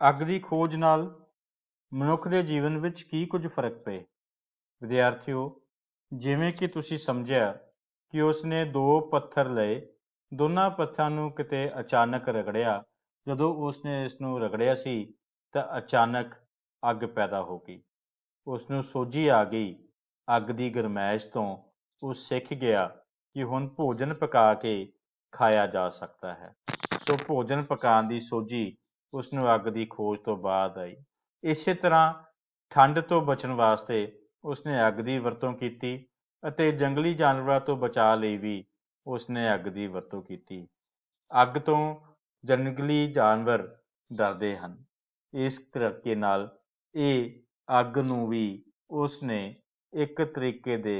ਅੱਗ ਦੀ ਖੋਜ ਨਾਲ ਮਨੁੱਖ ਦੇ ਜੀਵਨ ਵਿੱਚ ਕੀ ਕੁਝ ਫਰਕ ਪਏ। ਵਿਦਿਆਰਥੀਓ, ਜਿਵੇਂ ਕਿ ਤੁਸੀਂ ਸਮਝਿਆ ਕਿ ਉਸਨੇ ਦੋ ਪੱਥਰ ਲਏ, ਦੋਨਾਂ ਪੱਥਰਾਂ ਨੂੰ ਕਿਤੇ ਅਚਾਨਕ ਰਗੜਿਆ। ਜਦੋਂ ਉਸਨੇ ਇਸ ਨੂੰ ਰਗੜਿਆ ਸੀ ਤਾਂ ਅਚਾਨਕ ਅੱਗ ਪੈਦਾ ਹੋ ਗਈ। ਉਸਨੂੰ ਸੋਝੀ ਆ ਗਈ। ਅੱਗ ਦੀ ਗਰਮੈਸ਼ ਤੋਂ ਉਹ ਸਿੱਖ ਗਿਆ ਕਿ ਹੁਣ ਭੋਜਨ ਪਕਾ ਕੇ ਖਾਇਆ ਜਾ ਸਕਦਾ ਹੈ। ਸੋ ਭੋਜਨ ਪਕਾਉਣ ਦੀ ਸੋਝੀ ਉਸਨੂੰ ਅੱਗ ਦੀ ਖੋਜ ਤੋਂ ਬਾਅਦ ਆਈ। ਇਸੇ ਤਰ੍ਹਾਂ ਠੰਡ ਤੋਂ ਬਚਣ ਵਾਸਤੇ ਉਸਨੇ ਅੱਗ ਦੀ ਵਰਤੋਂ ਕੀਤੀ ਅਤੇ ਜੰਗਲੀ ਜਾਨਵਰਾਂ ਤੋਂ ਬਚਾਅ ਲਈ ਵੀ ਉਸਨੇ ਅੱਗ ਦੀ ਵਰਤੋਂ ਕੀਤੀ। ਅੱਗ ਤੋਂ ਜੰਗਲੀ ਜਾਨਵਰ ਡਰਦੇ ਹਨ। ਇਸ ਤਰੀਕੇ ਨਾਲ ਇਹ ਅੱਗ ਨੂੰ ਵੀ ਉਸਨੇ ਇੱਕ ਤਰੀਕੇ ਦੇ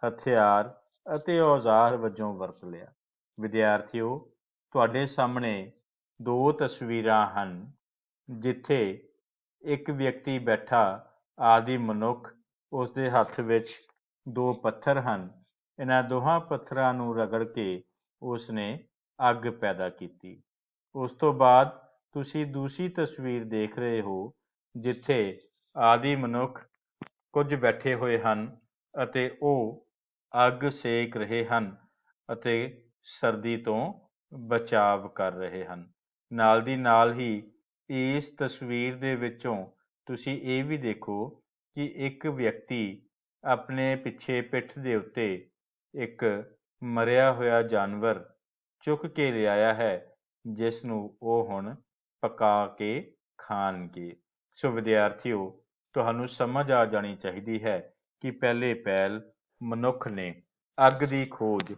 ਹਥਿਆਰ ਅਤੇ ਔਜ਼ਾਰ ਵਜੋਂ ਵਰਤ ਲਿਆ। ਵਿਦਿਆਰਥੀਓ, ਤੁਹਾਡੇ ਸਾਹਮਣੇ ਦੋ ਤਸਵੀਰਾਂ ਹਨ ਜਿੱਥੇ ਇੱਕ ਵਿਅਕਤੀ ਬੈਠਾ ਆਦਿ ਮਨੁੱਖ, ਉਸਦੇ ਹੱਥ ਵਿੱਚ ਦੋ ਪੱਥਰ ਹਨ। ਇਹਨਾਂ ਦੋਹਾਂ ਪੱਥਰਾਂ ਨੂੰ ਰਗੜ ਕੇ ਉਸਨੇ ਅੱਗ ਪੈਦਾ ਕੀਤੀ। ਉਸ ਤੋਂ ਬਾਅਦ ਤੁਸੀਂ ਦੂਸਰੀ ਤਸਵੀਰ ਦੇਖ ਰਹੇ ਹੋ ਜਿੱਥੇ ਆਦਿ ਮਨੁੱਖ ਕੁਝ ਬੈਠੇ ਹੋਏ ਹਨ ਅਤੇ ਉਹ ਅੱਗ ਸੇਕ ਰਹੇ ਹਨ ਅਤੇ ਸਰਦੀ ਤੋਂ ਬਚਾਵ ਕਰ ਰਹੇ ਹਨ। ਨਾਲ ਦੀ ਨਾਲ ਹੀ ਇਸ ਤਸਵੀਰ ਦੇ ਵਿੱਚੋਂ ਤੁਸੀਂ ਇਹ ਵੀ ਦੇਖੋ ਕਿ ਇੱਕ ਵਿਅਕਤੀ ਆਪਣੇ ਪਿੱਛੇ ਪਿੱਠ ਦੇ ਉੱਤੇ ਇੱਕ ਮਰਿਆ ਹੋਇਆ ਜਾਨਵਰ ਚੁੱਕ ਕੇ ਲਿਆਇਆ ਹੈ, ਜਿਸ ਨੂੰ ਉਹ ਹੁਣ ਪਕਾ ਕੇ ਖਾਣਗੇ। ਸੋ ਵਿਦਿਆਰਥੀਓ, ਤੁਹਾਨੂੰ ਸਮਝ ਆ ਜਾਣੀ ਚਾਹੀਦੀ ਹੈ ਕਿ ਪਹਿਲੇ ਪਹਿਲ ਮਨੁੱਖ ਨੇ ਅੱਗ ਦੀ ਖੋਜ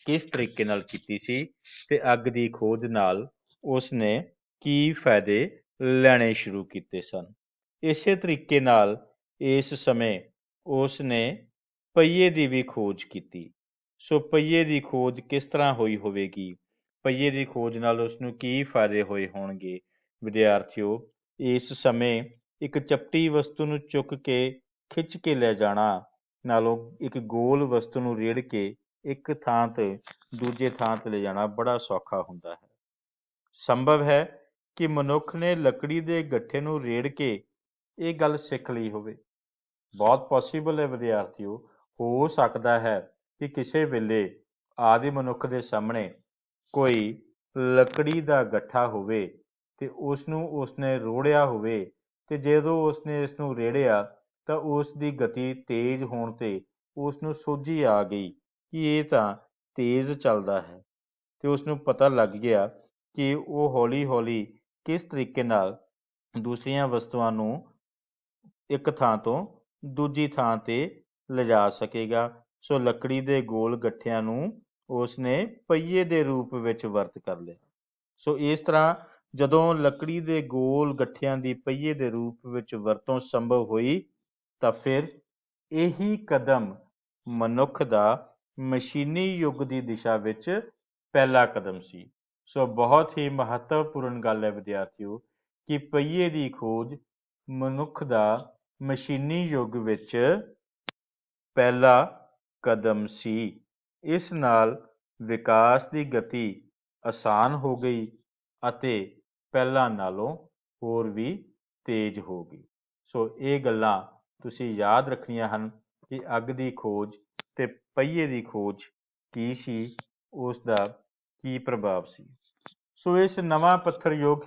ਕਿਸ ਤਰੀਕੇ ਨਾਲ ਕੀਤੀ ਸੀ ਤੇ ਅੱਗ ਦੀ ਖੋਜ ਨਾਲ ਉਸਨੇ ਕੀ ਫਾਇਦੇ ਲੈਣੇ ਸ਼ੁਰੂ ਕੀਤੇ ਸਨ। ਇਸੇ ਤਰੀਕੇ ਨਾਲ ਇਸ ਸਮੇਂ ਉਸ ਨੇ ਪਹੀਏ ਦੀ ਵੀ ਖੋਜ ਕੀਤੀ। ਸੋ ਪਹੀਏ ਦੀ ਖੋਜ ਕਿਸ ਤਰ੍ਹਾਂ ਹੋਈ ਹੋਵੇਗੀ, ਪਹੀਏ ਦੀ ਖੋਜ ਨਾਲ ਉਸਨੂੰ ਕੀ ਫਾਇਦੇ ਹੋਏ ਹੋਣਗੇ। ਵਿਦਿਆਰਥੀਓ, ਇਸ ਸਮੇਂ ਇੱਕ ਚਪਟੀ ਵਸਤੂ ਨੂੰ ਚੁੱਕ ਕੇ ਖਿੱਚ ਕੇ ਲੈ ਜਾਣਾ ਨਾਲੋਂ ਇੱਕ ਗੋਲ ਵਸਤੂ ਨੂੰ ਰੇੜ ਕੇ ਇੱਕ ਥਾਂ ਤੇ ਦੂਜੇ ਥਾਂ ਤੇ ਲੈ ਜਾਣਾ ਬੜਾ ਸੌਖਾ ਹੁੰਦਾ ਹੈ। ਸੰਭਵ ਹੈ ਕਿ ਮਨੁੱਖ ਨੇ ਲੱਕੜੀ ਦੇ ਗੱਠੇ ਨੂੰ ਰੇੜ ਕੇ ਇਹ ਗੱਲ ਸਿੱਖ ਲਈ ਹੋਵੇ। ਬਹੁਤ ਪੋਸੀਬਲ ਹੈ ਵਿਦਿਆਰਥੀਓ। ਹੋ ਸਕਦਾ ਹੈ ਕਿ ਕਿਸੇ ਵੇਲੇ ਆਦਿ ਮਨੁੱਖ ਦੇ ਸਾਹਮਣੇ ਕੋਈ ਲੱਕੜੀ ਦਾ ਗੱਠਾ ਹੋਵੇ ਤੇ ਉਸਨੂੰ ਉਸਨੇ ਰੋੜਿਆ ਹੋਵੇ ਤੇ ਜਦੋਂ ਉਸਨੇ ਇਸ ਨੂੰ ਰੇੜਿਆ ਤਾਂ ਉਸ ਦੀ ਗਤੀ ਤੇਜ਼ ਹੋਣ ਤੇ ਉਸਨੂੰ ਸੋਝੀ ਆ ਗਈ ਕਿ ਇਹ ਤਾਂ ਤੇਜ਼ ਚੱਲਦਾ ਹੈ ਤੇ ਉਸਨੂੰ ਪਤਾ ਲੱਗ ਗਿਆ ਕਿ ਉਹ ਹੌਲੀ ਹੌਲੀ ਕਿਸ ਤਰੀਕੇ ਨਾਲ ਦੂਸਰੀਆਂ ਵਸਤੂਆਂ ਨੂੰ ਇੱਕ ਥਾਂ ਤੋਂ ਦੂਜੀ ਥਾਂ ਤੇ ਲਿਜਾ ਸਕੇਗਾ। ਸੋ ਲੱਕੜੀ ਦੇ ਗੋਲ ਗੱਠਿਆਂ ਨੂੰ ਉਸਨੇ ਪਹੀਏ ਦੇ ਰੂਪ ਵਿੱਚ ਵਰਤ ਕਰ ਲਿਆ। ਸੋ ਇਸ ਤਰ੍ਹਾਂ ਜਦੋਂ ਲੱਕੜੀ ਦੇ ਗੋਲ ਗੱਠਿਆਂ ਦੀ ਪਹੀਏ ਦੇ ਰੂਪ ਵਿੱਚ ਵਰਤੋਂ ਸੰਭਵ ਹੋਈ ਤਾਂ ਫਿਰ ਇਹੀ ਕਦਮ ਮਨੁੱਖ ਦਾ ਮਸ਼ੀਨੀ ਯੁੱਗ ਦੀ ਦਿਸ਼ਾ ਵਿੱਚ ਪਹਿਲਾ ਕਦਮ ਸੀ। ਸੋ ਬਹੁਤ ਹੀ ਮਹੱਤਵਪੂਰਨ ਗੱਲ ਹੈ ਵਿਦਿਆਰਥੀਓ ਕਿ ਪਹੀਏ ਦੀ ਖੋਜ ਮਨੁੱਖ ਦਾ ਮਸ਼ੀਨੀ ਯੁੱਗ ਵਿੱਚ ਪਹਿਲਾ ਕਦਮ ਸੀ। ਇਸ ਨਾਲ ਵਿਕਾਸ ਦੀ ਗਤੀ ਆਸਾਨ ਹੋ ਗਈ ਅਤੇ ਪਹਿਲਾਂ ਨਾਲੋਂ ਹੋਰ ਵੀ ਤੇਜ਼ ਹੋ ਗਈ। ਸੋ ਇਹ ਗੱਲਾਂ ਤੁਸੀਂ ਯਾਦ ਰੱਖਣੀਆਂ ਹਨ ਕਿ ਅੱਗ ਦੀ ਖੋਜ ਤੇ ਪਹੀਏ ਦੀ ਖੋਜ ਕੀ ਸੀ, ਉਸ ਦਾ ਕੀ ਪ੍ਰਭਾਵ ਸੀ। ਸੋ ਇਸ ਨਵਾਂ ਪੱਥਰ ਯੁੱਗ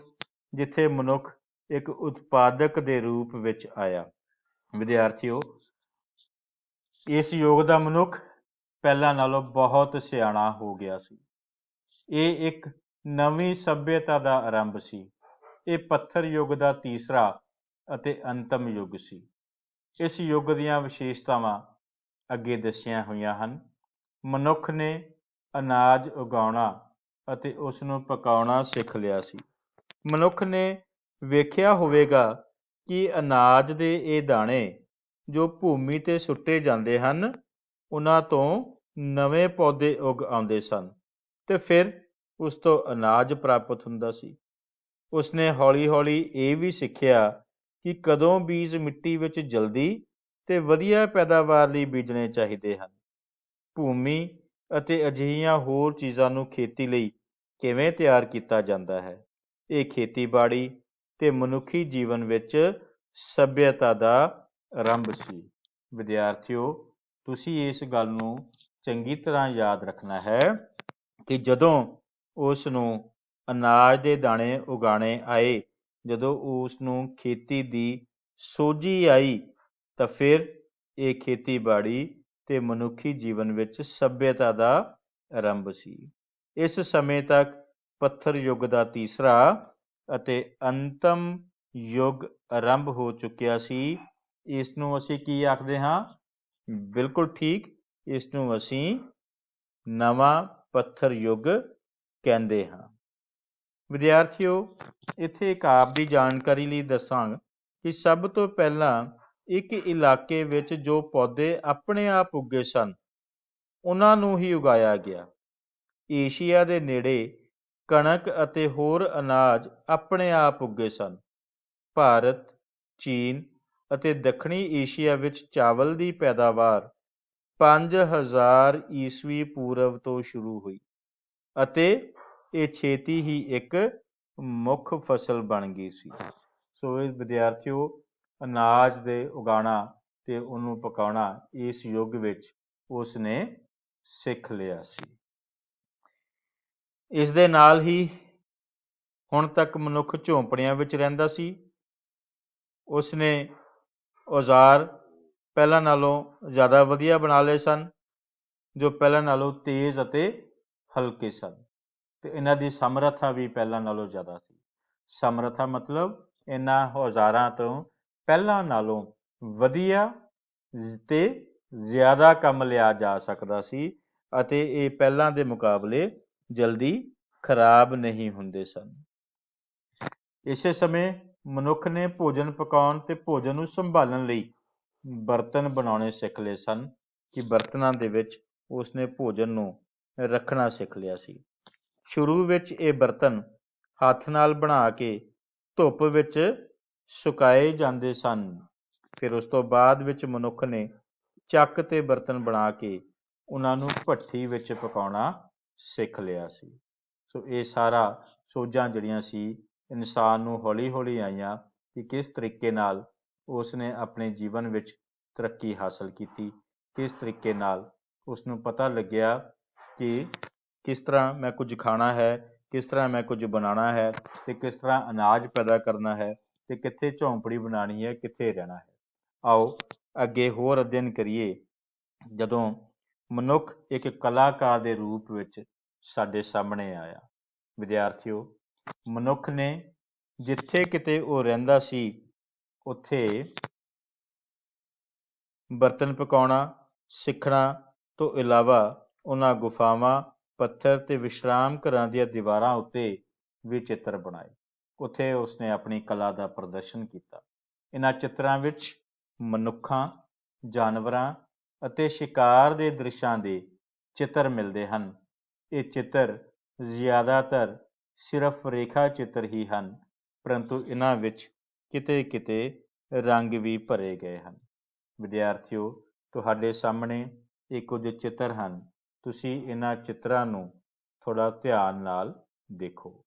ਜਿੱਥੇ ਮਨੁੱਖ ਇੱਕ ਉਤਪਾਦਕ ਦੇ ਰੂਪ ਵਿੱਚ ਆਇਆ। ਵਿਦਿਆਰਥੀਓ, ਇਸ ਯੁੱਗ ਦਾ ਮਨੁੱਖ ਪਹਿਲਾਂ ਨਾਲੋਂ ਬਹੁਤ ਸਿਆਣਾ ਹੋ ਗਿਆ ਸੀ। ਇਹ ਇੱਕ ਨਵੀਂ ਸਭਿਅਤਾ ਦਾ ਆਰੰਭ ਸੀ। ਇਹ ਪੱਥਰ ਯੁੱਗ ਦਾ ਤੀਸਰਾ ਅਤੇ ਅੰਤਮ ਯੁੱਗ ਸੀ। ਇਸ ਯੁੱਗ ਦੀਆਂ ਵਿਸ਼ੇਸ਼ਤਾਵਾਂ ਅੱਗੇ ਦੱਸੀਆਂ ਹੋਈਆਂ ਹਨ। ਮਨੁੱਖ ਨੇ ਅਨਾਜ ਉਗਾਉਣਾ ਅਤੇ ਉਸ ਨੂੰ ਪਕਾਉਣਾ ਸਿੱਖ ਲਿਆ ਸੀ। ਮਨੁੱਖ ਨੇ ਵੇਖਿਆ ਹੋਵੇਗਾ ਕਿ ਅਨਾਜ ਦੇ ਇਹ ਦਾਣੇ ਜੋ ਭੂਮੀ ਤੇ ਸੁੱਟੇ ਜਾਂਦੇ ਹਨ, ਉਹਨਾਂ ਤੋਂ ਨਵੇਂ ਪੌਦੇ ਉੱਗ ਆਉਂਦੇ ਸਨ ਤੇ ਫਿਰ ਉਸ ਤੋਂ ਅਨਾਜ ਪ੍ਰਾਪਤ ਹੁੰਦਾ ਸੀ। ਉਸਨੇ ਹੌਲੀ ਹੌਲੀ ਇਹ ਵੀ ਸਿੱਖਿਆ ਕਿ ਕਦੋਂ ਬੀਜ ਮਿੱਟੀ ਵਿੱਚ ਜਲਦੀ ਤੇ ਵਧੀਆ ਪੈਦਾਵਾਰ ਲਈ ਬੀਜਣੇ ਚਾਹੀਦੇ ਹਨ। ਭੂਮੀ ਅਤੇ ਅਜਿਹੀਆਂ ਹੋਰ ਚੀਜ਼ਾਂ ਨੂੰ ਖੇਤੀ ਲਈ ਕਿਵੇਂ ਤਿਆਰ ਕੀਤਾ ਜਾਂਦਾ ਹੈ। ਇਹ ਖੇਤੀਬਾੜੀ ਤੇ ਮਨੁੱਖੀ ਜੀਵਨ ਵਿੱਚ ਸਭਿਅਤਾ ਦਾ ਆਰੰਭ ਸੀ। ਵਿਦਿਆਰਥੀਓ, ਤੁਸੀਂ ਇਸ ਗੱਲ ਨੂੰ ਚੰਗੀ ਤਰ੍ਹਾਂ ਯਾਦ ਰੱਖਣਾ ਹੈ ਕਿ ਜਦੋਂ ਉਸ ਨੂੰ ਅਨਾਜ ਦੇ ਦਾਣੇ ਉਗਾਉਣੇ ਆਏ, ਜਦੋਂ ਉਸ ਨੂੰ ਖੇਤੀ ਦੀ ਸੋਝੀ ਆਈ, ਤਾਂ ਫਿਰ ਇਹ ਖੇਤੀਬਾੜੀ ਤੇ ਮਨੁੱਖੀ ਜੀਵਨ ਵਿੱਚ ਸਭਿਅਤਾ ਦਾ ਆਰੰਭ ਸੀ। ਇਸ ਸਮੇਂ ਤੱਕ ਪੱਥਰ ਯੁੱਗ ਦਾ ਤੀਸਰਾ ਅਤੇ ਅੰਤਮ ਯੁੱਗ ਆਰੰਭ ਹੋ ਚੁੱਕਿਆ ਸੀ। ਇਸ ਨੂੰ ਅਸੀਂ ਕੀ ਆਖਦੇ ਹਾਂ? ਬਿਲਕੁਲ ਠੀਕ, ਇਸ ਨੂੰ ਅਸੀਂ ਨਵਾਂ ਪੱਥਰ ਯੁੱਗ ਕਹਿੰਦੇ ਹਾਂ। ਵਿਦਿਆਰਥੀਓ, ਇੱਥੇ ਇੱਕ ਆਪ ਦੀ ਜਾਣਕਾਰੀ ਲਈ ਦੱਸਾਂ ਕਿ ਸਭ ਤੋਂ ਪਹਿਲਾਂ ਇੱਕ ਇਲਾਕੇ ਵਿੱਚ ਜੋ ਪੌਦੇ ਆਪਣੇ ਆਪ ਉੱਗੇ ਸਨ, ਉਹਨਾਂ ਨੂੰ ਹੀ ਉਗਾਇਆ ਗਿਆ। ਏਸ਼ੀਆ ਦੇ ਨੇੜੇ ਕਣਕ ਅਤੇ ਹੋਰ ਅਨਾਜ ਆਪਣੇ ਆਪ ਉੱਗੇ ਸਨ। ਭਾਰਤ, ਚੀਨ ਅਤੇ ਦੱਖਣੀ ਏਸ਼ੀਆ ਵਿੱਚ ਚਾਵਲ ਦੀ ਪੈਦਾਵਾਰ 5000 ਈਸਵੀ ਪੂਰਵ ਤੋਂ ਸ਼ੁਰੂ ਹੋਈ ਅਤੇ ਇਹ ਛੇਤੀ ਹੀ ਇੱਕ ਮੁੱਖ ਫਸਲ ਬਣ ਗਈ ਸੀ। ਸੋ ਇਹ ਵਿਦਿਆਰਥੀਓ, ਅਨਾਜ ਦੇ ਉਗਾਉਣਾ ਤੇ ਉਹਨੂੰ ਪਕਾਉਣਾ ਇਸ ਯੁੱਗ ਵਿੱਚ ਉਸ ਨੇ ਸਿੱਖ ਲਿਆ ਸੀ। ਇਸ ਦੇ ਨਾਲ ਹੀ ਹੁਣ ਤੱਕ ਮਨੁੱਖ ਝੌਂਪੜੀਆਂ ਵਿੱਚ ਰਹਿੰਦਾ ਸੀ। ਉਸ ਨੇ ਔਜ਼ਾਰ ਪਹਿਲਾਂ ਨਾਲੋਂ ਜ਼ਿਆਦਾ ਵਧੀਆ ਬਣਾ ਲਏ ਸਨ, ਜੋ ਪਹਿਲਾਂ ਨਾਲੋਂ ਤੇਜ਼ ਅਤੇ ਹਲਕੇ ਸਨ, ਤੇ ਇਹਨਾਂ ਦੀ ਸਮਰੱਥਾ ਵੀ ਪਹਿਲਾਂ ਨਾਲੋਂ ਜ਼ਿਆਦਾ ਸੀ। ਸਮਰੱਥਾ ਮਤਲਬ ਇਹਨਾਂ ਔਜ਼ਾਰਾਂ ਤੋਂ ਪਹਿਲਾਂ ਨਾਲੋਂ ਵਧੀਆ ਤੇ ਜ਼ਿਆਦਾ ਕੰਮ ਲਿਆ ਜਾ ਸਕਦਾ ਸੀ ਅਤੇ ਇਹ ਪਹਿਲਾਂ ਦੇ ਮੁਕਾਬਲੇ ਜਲਦੀ ਖਰਾਬ ਨਹੀਂ ਹੁੰਦੇ ਸਨ। ਇਸੇ ਸਮੇਂ ਮਨੁੱਖ ਨੇ ਭੋਜਨ ਪਕਾਉਣ ਤੇ ਭੋਜਨ ਨੂੰ ਸੰਭਾਲਣ ਲਈ ਬਰਤਨ ਬਣਾਉਣੇ ਸਿੱਖ ਲਏ ਸਨ ਕਿ ਬਰਤਨਾਂ ਦੇ ਵਿੱਚ ਉਸਨੇ ਭੋਜਨ ਨੂੰ ਰੱਖਣਾ ਸਿੱਖ ਲਿਆ ਸੀ। ਸ਼ੁਰੂ ਵਿੱਚ ਇਹ ਬਰਤਨ ਹੱਥ ਨਾਲ ਬਣਾ ਕੇ ਧੁੱਪ ਵਿੱਚ ਸੁਕਾਏ ਜਾਂਦੇ ਸਨ। ਫਿਰ ਉਸ ਤੋਂ ਬਾਅਦ ਵਿੱਚ ਮਨੁੱਖ ਨੇ ਚੱਕ ਤੇ ਬਰਤਨ ਬਣਾ ਕੇ ਉਹਨਾਂ ਨੂੰ ਭੱਠੀ ਵਿੱਚ ਪਕਾਉਣਾ ਸਿੱਖ ਲਿਆ ਸੀ। ਸੋ ਇਹ ਸਾਰਾ ਸੋਝਾਂ ਜਿਹੜੀਆਂ ਸੀ ਇਨਸਾਨ ਨੂੰ ਹੌਲੀ ਹੌਲੀ ਆਈਆਂ ਕਿ ਕਿਸ ਤਰੀਕੇ ਨਾਲ ਉਸ ਨੇ ਆਪਣੇ ਜੀਵਨ ਵਿੱਚ ਤਰੱਕੀ ਹਾਸਲ ਕੀਤੀ, ਕਿਸ ਤਰੀਕੇ ਨਾਲ ਉਸ ਨੂੰ ਪਤਾ ਲੱਗਿਆ ਕਿ ਕਿਸ ਤਰ੍ਹਾਂ ਮੈਂ ਕੁਝ ਖਾਣਾ ਹੈ, ਕਿਸ ਤਰ੍ਹਾਂ ਮੈਂ ਕੁਝ ਬਣਾਉਣਾ ਹੈ ਤੇ ਕਿਸ ਤਰ੍ਹਾਂ ਅਨਾਜ ਪੈਦਾ ਕਰਨਾ ਹੈ ਤੇ ਕਿੱਥੇ ਝੌਂਪੜੀ ਬਣਾਉਣੀ ਹੈ, ਕਿੱਥੇ ਰਹਿਣਾ ਹੈ। ਆਓ ਅੱਗੇ ਹੋਰ ਅਧਿਐਨ ਕਰੀਏ। ਜਦੋਂ ਮਨੁੱਖ ਇੱਕ ਕਲਾਕਾਰ ਦੇ ਰੂਪ ਵਿੱਚ ਸਾਡੇ ਸਾਹਮਣੇ ਆਇਆ, ਵਿਦਿਆਰਥੀਓ, ਮਨੁੱਖ ਨੇ ਜਿੱਥੇ ਕਿਤੇ ਉਹ ਰਹਿੰਦਾ ਸੀ ਉੱਥੇ ਬਰਤਨ ਪਕਾਉਣਾ ਸਿੱਖਣਾ ਤੋਂ ਇਲਾਵਾ ਉਹਨਾਂ ਗੁਫਾਵਾਂ, ਪੱਥਰ ਤੇ ਵਿਸ਼ਰਾਮ ਘਰਾਂ ਦੀਆਂ ਦੀਵਾਰਾਂ ਉੱਤੇ ਵੀ ਚਿੱਤਰ ਬਣਾਏ। ਉੱਥੇ ਉਸਨੇ ਆਪਣੀ ਕਲਾ ਦਾ ਪ੍ਰਦਰਸ਼ਨ ਕੀਤਾ। ਇਹਨਾਂ ਚਿੱਤਰਾਂ ਵਿੱਚ ਮਨੁੱਖਾਂ, ਜਾਨਵਰਾਂ ਅਤੇ ਸ਼ਿਕਾਰ ਦੇ ਦ੍ਰਿਸ਼ਾਂ ਦੇ ਚਿੱਤਰ ਮਿਲਦੇ ਹਨ। ਇਹ ਚਿੱਤਰ ਜ਼ਿਆਦਾਤਰ ਸਿਰਫ ਰੇਖਾ ਚਿੱਤਰ ਹੀ ਹਨ, ਪਰੰਤੂ ਇਹਨਾਂ ਵਿੱਚ ਕਿਤੇ ਕਿਤੇ ਰੰਗ ਵੀ ਭਰੇ ਗਏ ਹਨ। ਵਿਦਿਆਰਥੀਓ, ਤੁਹਾਡੇ ਸਾਹਮਣੇ ਇਹ ਕੁਝ ਚਿੱਤਰ ਹਨ। ਤੁਸੀਂ ਇਹਨਾਂ ਚਿੱਤਰਾਂ ਨੂੰ ਥੋੜ੍ਹਾ ਧਿਆਨ ਨਾਲ ਦੇਖੋ।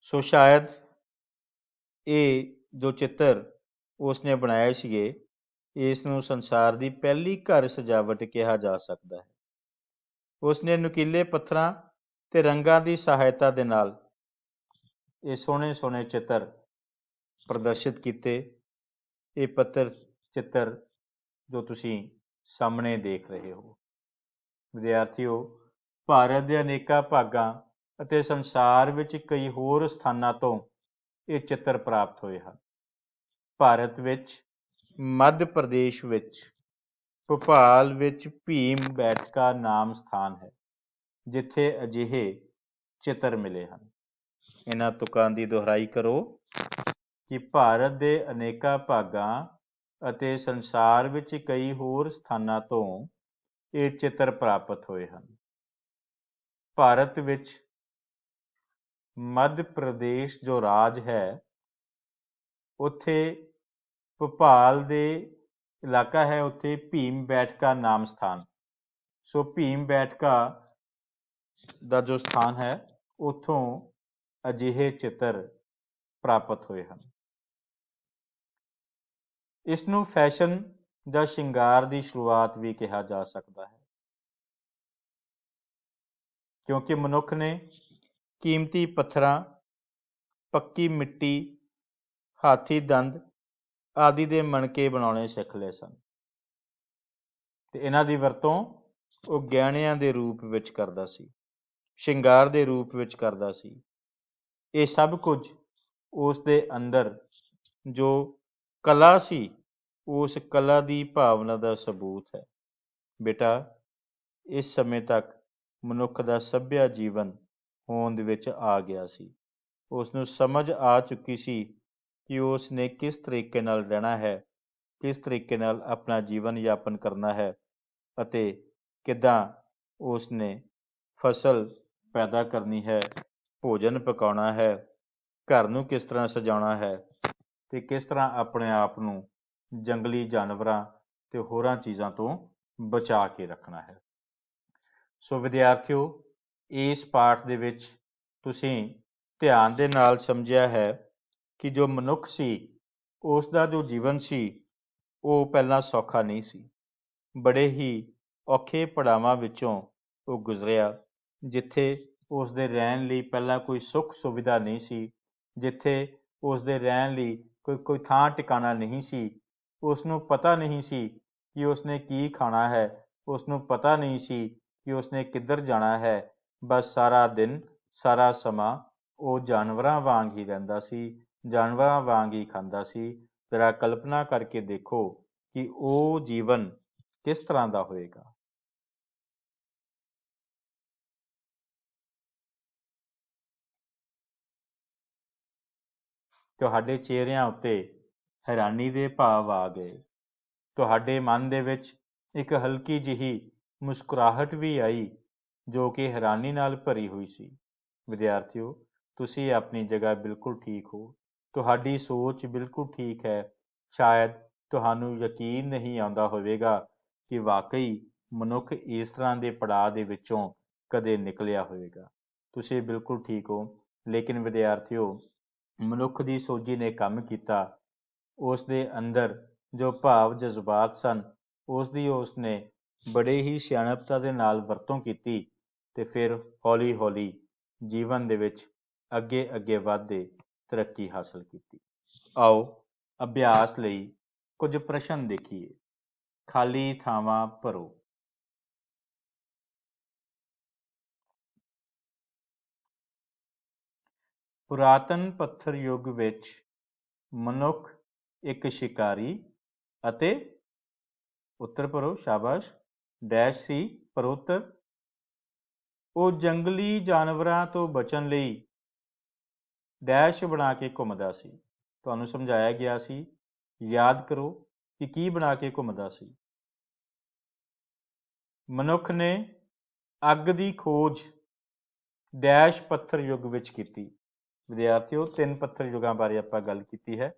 ਸੋ ਸ਼ਾਇਦ ਇਹ ਜੋ ਚਿੱਤਰ ਉਸਨੇ ਬਣਾਏ ਸੀਗੇ, ਇਸ ਨੂੰ ਸੰਸਾਰ ਦੀ ਪਹਿਲੀ ਘਰ ਸਜਾਵਟ ਕਿਹਾ ਜਾ ਸਕਦਾ ਹੈ। ਉਸਨੇ ਨੁਕੀਲੇ ਪੱਥਰਾਂ ਤੇ ਰੰਗਾਂ ਦੀ ਸਹਾਇਤਾ ਦੇ ਨਾਲ ਇਹ ਸੋਹਣੇ ਸੋਹਣੇ ਚਿੱਤਰ ਪ੍ਰਦਰਸ਼ਿਤ ਕੀਤੇ। ਇਹ ਪੱਥਰ ਚਿੱਤਰ ਜੋ ਤੁਸੀਂ ਸਾਹਮਣੇ ਦੇਖ ਰਹੇ ਹੋ। ਵਿਦਿਆਰਥੀਓ, ਭਾਰਤ ਦੇ ਅਨੇਕਾਂ ਭਾਗਾਂ ਅਤੇ ਸੰਸਾਰ ਵਿੱਚ ਕਈ ਹੋਰ ਸਥਾਨਾਂ ਤੋਂ ਇਹ ਚਿੱਤਰ ਪ੍ਰਾਪਤ ਹੋਏ ਹਨ। ਭਾਰਤ ਵਿੱਚ ਮੱਧ ਪ੍ਰਦੇਸ਼ ਵਿੱਚ ਭੋਪਾਲ ਵਿੱਚ ਭੀਮ ਬੈਠਕਾ ਨਾਮ ਸਥਾਨ ਹੈ, ਜਿੱਥੇ ਅਜਿਹੇ ਚਿੱਤਰ ਮਿਲੇ ਹਨ। ਇਹਨਾਂ ਤੁਕਾਂ ਦੀ ਦੁਹਰਾਈ ਕਰੋ ਕਿ ਭਾਰਤ ਦੇ ਅਨੇਕਾਂ ਭਾਗਾਂ ਅਤੇ ਸੰਸਾਰ ਵਿੱਚ ਕਈ ਹੋਰ ਸਥਾਨਾਂ ਤੋਂ ਇਹ ਚਿੱਤਰ ਪ੍ਰਾਪਤ ਹੋਏ ਹਨ। ਭਾਰਤ ਵਿੱਚ ਮੱਧ ਪ੍ਰਦੇਸ਼ ਜੋ ਰਾਜ ਹੈ, ਉੱਥੇ ਭੋਪਾਲ ਦੇ ਇਲਾਕਾ ਹੈ, ਉੱਥੇ ਭੀਮ ਬੈਠਕਾ ਨਾਮ ਸਥਾਨ। ਸੋ ਭੀਮ ਬੈਠਕਾ ਦਾ ਜੋ ਸਥਾਨ ਹੈ ਉੱਥੋਂ ਅਜਿਹੇ ਚਿੱਤਰ ਪ੍ਰਾਪਤ ਹੋਏ ਹਨ। ਇਸ ਨੂੰ ਫੈਸ਼ਨ ਜਾਂ ਸ਼ਿੰਗਾਰ ਦੀ ਸ਼ੁਰੂਆਤ ਵੀ ਕਿਹਾ ਜਾ ਸਕਦਾ ਹੈ, ਕਿਉਂਕਿ ਮਨੁੱਖ ਨੇ ਕੀਮਤੀ ਪੱਥਰਾਂ, ਪੱਕੀ ਮਿੱਟੀ, ਹਾਥੀ ਦੰਦ ਆਦਿ ਦੇ ਮਣਕੇ ਬਣਾਉਣੇ ਸਿੱਖ ਲਏ ਸਨ ਤੇ ਇਹਨਾਂ ਦੀ ਵਰਤੋਂ ਉਹ ਗਹਿਣਿਆਂ ਦੇ ਰੂਪ ਵਿੱਚ ਕਰਦਾ ਸੀ, ਸ਼ਿੰਗਾਰ ਦੇ ਰੂਪ ਵਿੱਚ ਕਰਦਾ ਸੀ। ਇਹ ਸਭ ਕੁਝ ਉਸ ਦੇ ਅੰਦਰ ਜੋ ਕਲਾ ਸੀ, ਉਸ ਕਲਾ ਦੀ ਭਾਵਨਾ ਦਾ ਸਬੂਤ ਹੈ। ਬੇਟਾ, ਇਸ ਸਮੇਂ ਤੱਕ ਮਨੁੱਖ ਦਾ ਸੱਭਿਆ ਜੀਵਨ ਹੋਂਦ ਵਿੱਚ ਆ ਗਿਆ ਸੀ। ਉਸ ਨੂੰ ਸਮਝ ਆ ਚੁੱਕੀ ਸੀ ਕਿ ਉਸ ਨੇ ਕਿਸ ਤਰੀਕੇ ਨਾਲ ਰਹਿਣਾ ਹੈ, ਕਿਸ ਤਰੀਕੇ ਨਾਲ ਆਪਣਾ ਜੀਵਨ ਯਾਪਨ ਕਰਨਾ ਹੈ ਅਤੇ ਕਿੱਦਾਂ ਉਸ ਨੇ ਫਸਲ ਪੈਦਾ ਕਰਨੀ ਹੈ, ਭੋਜਨ ਪਕਾਉਣਾ ਹੈ, ਘਰ ਨੂੰ ਕਿਸ ਤਰ੍ਹਾਂ ਸਜਾਉਣਾ ਹੈ ਤੇ ਕਿਸ ਤਰ੍ਹਾਂ ਆਪਣੇ ਆਪ ਨੂੰ ਜੰਗਲੀ ਜਾਨਵਰਾਂ ਤੇ ਹੋਰਾਂ ਚੀਜ਼ਾਂ ਤੋਂ ਬਚਾ ਕੇ ਰੱਖਣਾ ਹੈ। ਸੋ ਵਿਦਿਆਰਥੀਓ, ਇਸ ਪਾਠ ਦੇ ਵਿੱਚ ਤੁਸੀਂ ਧਿਆਨ ਦੇ ਨਾਲ ਸਮਝਿਆ ਹੈ ਕਿ ਜੋ ਮਨੁੱਖ ਸੀ, ਉਸ ਦਾ ਜੋ ਜੀਵਨ ਸੀ ਉਹ ਪਹਿਲਾਂ ਸੌਖਾ ਨਹੀਂ ਸੀ। ਬੜੇ ਹੀ ਔਖੇ ਪੜਾਵਾਂ ਵਿੱਚੋਂ ਉਹ ਗੁਜ਼ਰਿਆ, ਜਿੱਥੇ ਉਸ ਦੇ ਰਹਿਣ ਲਈ ਪਹਿਲਾਂ ਕੋਈ ਸੁੱਖ ਸੁਵਿਧਾ ਨਹੀਂ ਸੀ, ਜਿੱਥੇ ਉਸ ਦੇ ਰਹਿਣ ਲਈ ਕੋਈ ਥਾਂ ਟਿਕਾਣਾ ਨਹੀਂ ਸੀ। ਉਸ ਨੂੰ ਪਤਾ ਨਹੀਂ ਸੀ ਕਿ ਉਸ ਨੇ ਕੀ ਖਾਣਾ ਹੈ, ਉਸ ਨੂੰ ਪਤਾ ਨਹੀਂ ਸੀ ਕਿ ਉਸ ਨੇ ਕਿੱਧਰ ਜਾਣਾ ਹੈ। ਬਸ ਸਾਰਾ ਦਿਨ, ਸਾਰਾ ਸਮਾਂ ਉਹ ਜਾਨਵਰਾਂ ਵਾਂਗ ਹੀ ਰਹਿੰਦਾ ਸੀ, ਜਾਨਵਰਾਂ ਵਾਂਗ ਹੀ ਖਾਂਦਾ ਸੀ। ਜ਼ਰਾ ਕਲਪਨਾ ਕਰਕੇ ਦੇਖੋ ਕਿ ਉਹ ਜੀਵਨ ਕਿਸ ਤਰ੍ਹਾਂ ਦਾ ਹੋਏਗਾ। ਤੁਹਾਡੇ ਚਿਹਰਿਆਂ ਉੱਤੇ ਹੈਰਾਨੀ ਦੇ ਭਾਵ ਆ ਗਏ, ਤੁਹਾਡੇ ਮਨ ਦੇ ਵਿੱਚ ਇੱਕ ਹਲਕੀ ਜਿਹੀ ਮੁਸਕਰਾਹਟ ਵੀ ਆਈ ਜੋ ਕਿ ਹੈਰਾਨੀ ਨਾਲ ਭਰੀ ਹੋਈ ਸੀ। ਵਿਦਿਆਰਥੀਓ, ਤੁਸੀਂ ਆਪਣੀ ਜਗ੍ਹਾ ਬਿਲਕੁਲ ਠੀਕ ਹੋ, ਤੁਹਾਡੀ ਸੋਚ ਬਿਲਕੁਲ ਠੀਕ ਹੈ। ਸ਼ਾਇਦ ਤੁਹਾਨੂੰ ਯਕੀਨ ਨਹੀਂ ਆਉਂਦਾ ਹੋਵੇਗਾ ਕਿ ਵਾਕਈ ਮਨੁੱਖ ਇਸ ਤਰ੍ਹਾਂ ਦੇ ਪੜਾਅ ਦੇ ਵਿੱਚੋਂ ਕਦੇ ਨਿਕਲਿਆ ਹੋਵੇਗਾ। ਤੁਸੀਂ ਬਿਲਕੁਲ ਠੀਕ ਹੋ, ਲੇਕਿਨ ਵਿਦਿਆਰਥੀਓ, ਮਨੁੱਖ ਦੀ ਸੋਝੀ ਨੇ ਕੰਮ ਕੀਤਾ। ਉਸ ਦੇ ਅੰਦਰ ਜੋ ਭਾਵ ਜਜ਼ਬਾਤ ਸਨ, ਉਸ ਨੇ ਬੜੇ ਹੀ ਸਿਆਣਪਤਾ ਦੇ ਨਾਲ ਵਰਤੋਂ ਕੀਤੀ ਤੇ ਫਿਰ ਹੌਲੀ ਹੌਲੀ ਜੀਵਨ ਦੇ ਵਿੱਚ ਅੱਗੇ ਅੱਗੇ ਵਧਦੇ ਤਰੱਕੀ ਹਾਸਲ ਕੀਤੀ। ਆਓ ਅਭਿਆਸ ਲਈ ਕੁਝ ਪ੍ਰਸ਼ਨ ਦੇਖੀਏ। ਖਾਲੀ ਥਾਵਾਂ ਭਰੋ। ਪੁਰਾਤਨ ਪੱਥਰ ਯੁੱਗ ਵਿੱਚ ਮਨੁੱਖ ਇੱਕ ਸ਼ਿਕਾਰੀ ਅਤੇ ਉੱਤਰ ਭਰੋ, ਸ਼ਾਬਾਸ਼, ਡੈਸ਼ ਸੀ ਪਰ ਉੱਤਰ ਉਹ ਜੰਗਲੀ ਜਾਨਵਰਾਂ ਤੋਂ ਬਚਣ ਲਈ ਡੈਸ਼ ਬਣਾ ਕੇ ਘੁੰਮਦਾ ਸੀ। ਤੁਹਾਨੂੰ ਸਮਝਾਇਆ ਗਿਆ ਸੀ, ਯਾਦ ਕਰੋ ਕਿ ਕੀ ਬਣਾ ਕੇ ਘੁੰਮਦਾ ਸੀ। ਮਨੁੱਖ ਨੇ ਅੱਗ ਦੀ ਖੋਜ ਡੈਸ਼ ਪੱਥਰ ਯੁੱਗ ਵਿੱਚ ਕੀਤੀ। ਵਿਦਿਆਰਥੀਓ, 3 ਪੱਥਰ ਯੁੱਗਾਂ ਬਾਰੇ ਆਪਾਂ ਗੱਲ ਕੀਤੀ ਹੈ।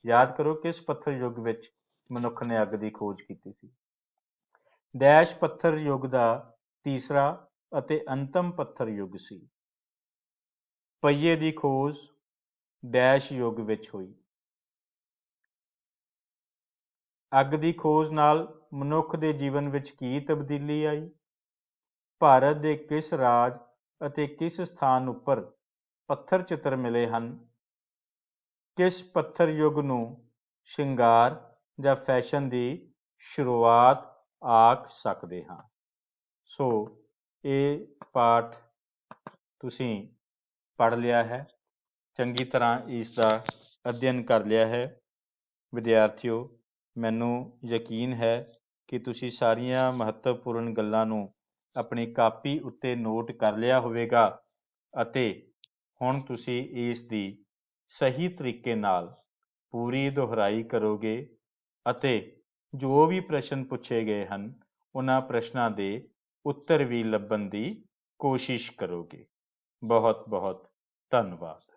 ਯਾਦ ਕਰੋ ਕਿਸ ਪੱਥਰ ਯੁੱਗ ਵਿੱਚ ਮਨੁੱਖ ਨੇ ਅੱਗ ਦੀ ਖੋਜ ਕੀਤੀ ਸੀ। ਡੈਸ਼ ਪੱਥਰ ਯੁੱਗ ਦਾ ਤੀਸਰਾ ਅਤੇ ਅੰਤਮ ਪੱਥਰ ਯੁੱਗ ਸੀ। ਪਹੀਏ ਦੀ ਖੋਜ ਡੈਸ਼ ਯੁੱਗ ਵਿੱਚ ਹੋਈ। ਅੱਗ ਦੀ ਖੋਜ ਨਾਲ ਮਨੁੱਖ ਦੇ ਜੀਵਨ ਵਿੱਚ ਕੀ ਤਬਦੀਲੀ ਆਈ? ਭਾਰਤ ਦੇ ਕਿਸ ਰਾਜ ਅਤੇ ਕਿਸ ਸਥਾਨ ਉੱਪਰ ਪੱਥਰ ਚਿੱਤਰ ਮਿਲੇ ਹਨ? ਕਿਸ ਪੱਥਰ ਯੁੱਗ ਨੂੰ ਸ਼ਿੰਗਾਰ ਜਾਂ ਫੈਸ਼ਨ ਦੀ ਸ਼ੁਰੂਆਤ ਆਖ ਸਕਦੇ ਹਾਂ? ਸੋ ਇਹ ਪਾਠ ਤੁਸੀਂ ਪੜ੍ਹ ਲਿਆ ਹੈ, ਚੰਗੀ ਤਰ੍ਹਾਂ ਇਸ ਦਾ ਅਧਿਐਨ ਕਰ ਲਿਆ ਹੈ। ਵਿਦਿਆਰਥੀਓ, ਮੈਨੂੰ ਯਕੀਨ ਹੈ ਕਿ ਤੁਸੀਂ ਸਾਰੀਆਂ ਮਹੱਤਵਪੂਰਨ ਗੱਲਾਂ ਨੂੰ ਆਪਣੀ ਕਾਪੀ ਉੱਤੇ ਨੋਟ ਕਰ ਲਿਆ ਹੋਵੇਗਾ ਅਤੇ ਹੁਣ ਤੁਸੀਂ ਇਸ ਦੀ ਸਹੀ ਤਰੀਕੇ ਨਾਲ ਪੂਰੀ ਦੁਹਰਾਈ ਕਰੋਗੇ ਅਤੇ ਜੋ ਵੀ ਪ੍ਰਸ਼ਨ ਪੁੱਛੇ ਗਏ ਹਨ, ਉਹਨਾਂ ਪ੍ਰਸ਼ਨਾਂ ਦੇ ਉੱਤਰ ਵੀ ਲੱਭਣ ਦੀ ਕੋਸ਼ਿਸ਼ ਕਰੋਗੇ। ਬਹੁਤ ਬਹੁਤ ਧੰਨਵਾਦ।